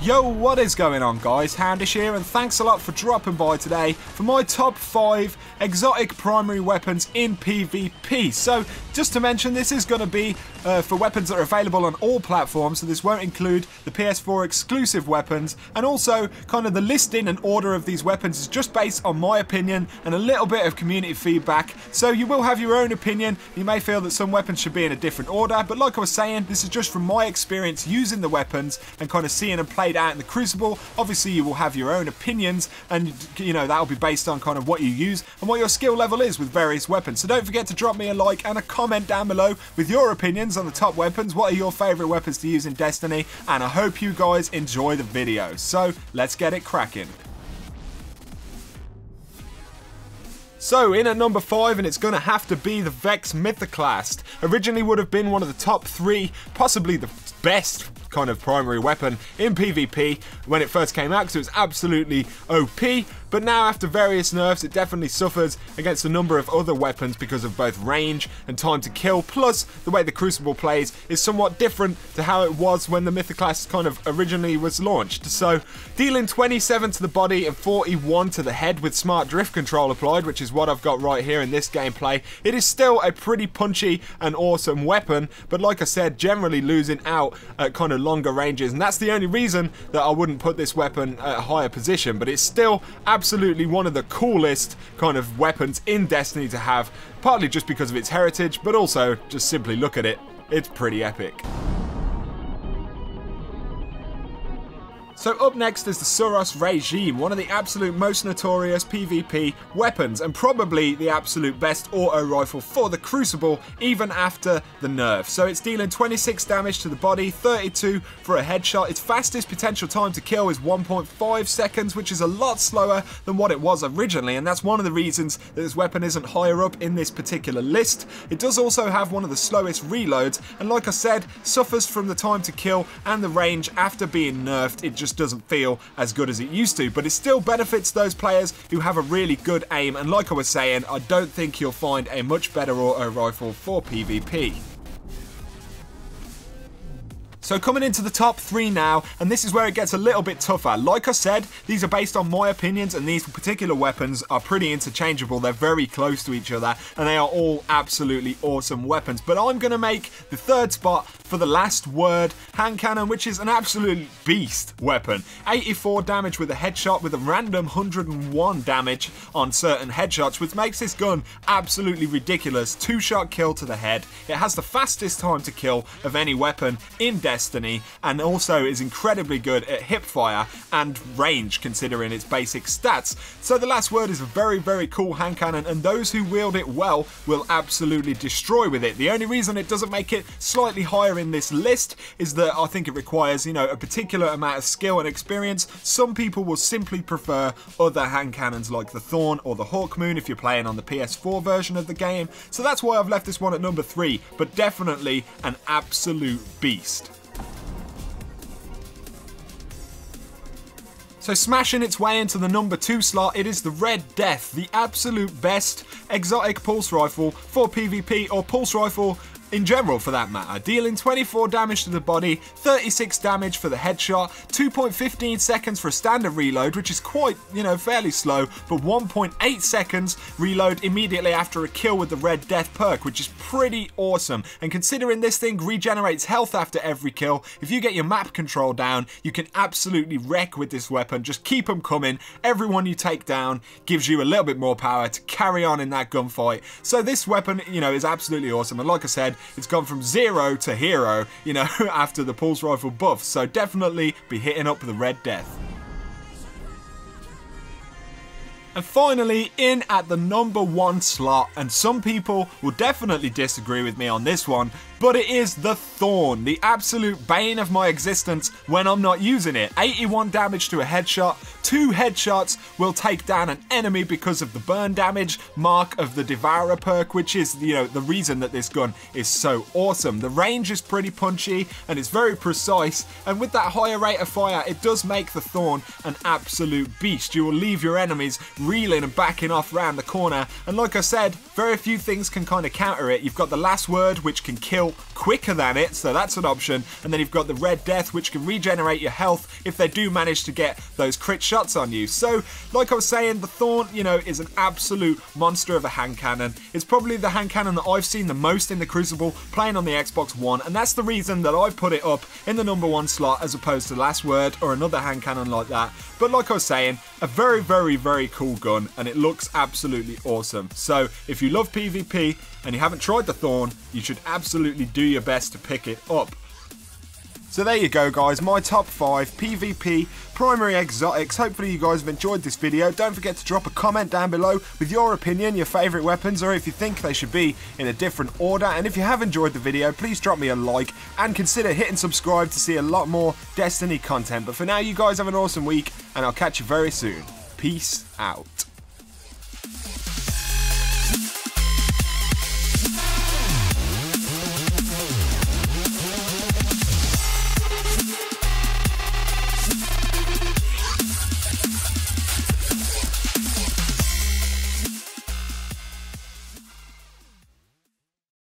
Yo, what is going on guys, Handish here, and thanks a lot for dropping by today for my top 5 exotic primary weapons in PvP. So, just to mention, this is going to be for weapons that are available on all platforms, so this won't include the PS4 exclusive weapons, and also kind of the listing and order of these weapons is just based on my opinion and a little bit of community feedback, so you will have your own opinion. You may feel that some weapons should be in a different order, but like I was saying, this is just from my experience using the weapons and kind of seeing them played out in the Crucible. Obviously you will have your own opinions, and you know that'll be based on kind of what you use and what your skill level is with various weapons. So don't forget to drop me a like and a comment down below with your opinions on the top weapons. What are your favourite weapons to use in Destiny? And I hope you guys enjoy the video. So let's get it cracking. So in at number 5, and it's going to have to be the Vex Mythic Last. Originally would have been one of the top 3, possibly the best kind of primary weapon in PvP when it first came out because it was absolutely OP, but now after various nerfs it definitely suffers against a number of other weapons because of both range and time to kill, plus the way the Crucible plays is somewhat different to how it was when the Mythic Last kind of originally was launched. So dealing 27 to the body and 41 to the head with smart drift control applied, which is what I've got right here in this gameplay, it is still a pretty punchy and awesome weapon, but like I said, generally losing out at kind of longer ranges, and that's the only reason that I wouldn't put this weapon at a higher position. But it's still absolutely one of the coolest kind of weapons in Destiny to have, partly just because of its heritage, but also just simply look at it, it's pretty epic. So up next is the Soros Regime, one of the absolute most notorious PvP weapons, and probably the absolute best auto rifle for the Crucible, even after the nerf. So it's dealing 26 damage to the body, 32 for a headshot. Its fastest potential time to kill is 1.5 seconds, which is a lot slower than what it was originally, and that's one of the reasons that this weapon isn't higher up in this particular list. It does also have one of the slowest reloads, and like I said, suffers from the time to kill and the range after being nerfed. It just doesn't feel as good as it used to, but it still benefits those players who have a really good aim, and like I was saying, I don't think you'll find a much better auto rifle for PvP. So coming into the top 3 now, and this is where it gets a little bit tougher. Like I said, these are based on my opinions, and these particular weapons are pretty interchangeable. They're very close to each other, and they are all absolutely awesome weapons. But I'm going to make the 3rd spot for the Last Word hand cannon, which is an absolute beast weapon. 84 damage with a headshot, with a random 101 damage on certain headshots, which makes this gun absolutely ridiculous. 2-shot kill to the head. It has the fastest time to kill of any weapon in Destiny, and also is incredibly good at hipfire and range considering its basic stats. So the Last Word is a very, very cool hand cannon, and those who wield it well will absolutely destroy with it. The only reason it doesn't make it slightly higher in this list is that I think it requires, you know, a particular amount of skill and experience. Some people will simply prefer other hand cannons like the Thorn or the Hawkmoon if you're playing on the PS4 version of the game. So that's why I've left this one at number 3, but definitely an absolute beast. So smashing its way into the number 2 slot, it is the Red Death, the absolute best exotic pulse rifle for PvP, or pulse rifle in general for that matter, dealing 24 damage to the body, 36 damage for the headshot, 2.15 seconds for a standard reload, which is quite, you know, fairly slow, but 1.8 seconds reload immediately after a kill with the Red Death perk, which is pretty awesome. And considering this thing regenerates health after every kill, if you get your map control down, you can absolutely wreck with this weapon. Just keep them coming. Everyone you take down gives you a little bit more power to carry on in that gunfight. So this weapon, you know, is absolutely awesome, and like I said, it's gone from 0 to hero, you know, after the pulse rifle buff, so definitely be hitting up the Red Death. And finally, in at the number 1 slot, and some people will definitely disagree with me on this one, but it is the Thorn, the absolute bane of my existence when I'm not using it. 81 damage to a headshot, 2 headshots will take down an enemy because of the burn damage mark of the Devourer perk, which is, you know, the reason that this gun is so awesome. The range is pretty punchy and it's very precise, and with that higher rate of fire, it does make the Thorn an absolute beast. You will leave your enemies reeling and backing off round the corner, and like I said, very few things can kind of counter it. You've got the Last Word, which can kill out quicker than it, so that's an option. And then you've got the Red Death, which can regenerate your health if they do manage to get those crit shots on you. So, like I was saying, the Thorn, you know, is an absolute monster of a hand cannon. It's probably the hand cannon that I've seen the most in the Crucible playing on the Xbox One, and that's the reason that I put it up in the #1 slot as opposed to Last Word or another hand cannon like that. But like I was saying, a very, very, very cool gun, and it looks absolutely awesome. So if you love PvP and you haven't tried the Thorn, you should absolutely do your best to pick it up. So there you go, guys, my top 5 PvP primary exotics. Hopefully you guys have enjoyed this video. Don't forget to drop a comment down below with your opinion, your favourite weapons, or if you think they should be in a different order. And if you have enjoyed the video, please drop me a like and consider hitting subscribe to see a lot more Destiny content. But for now, you guys have an awesome week, and I'll catch you very soon. Peace out.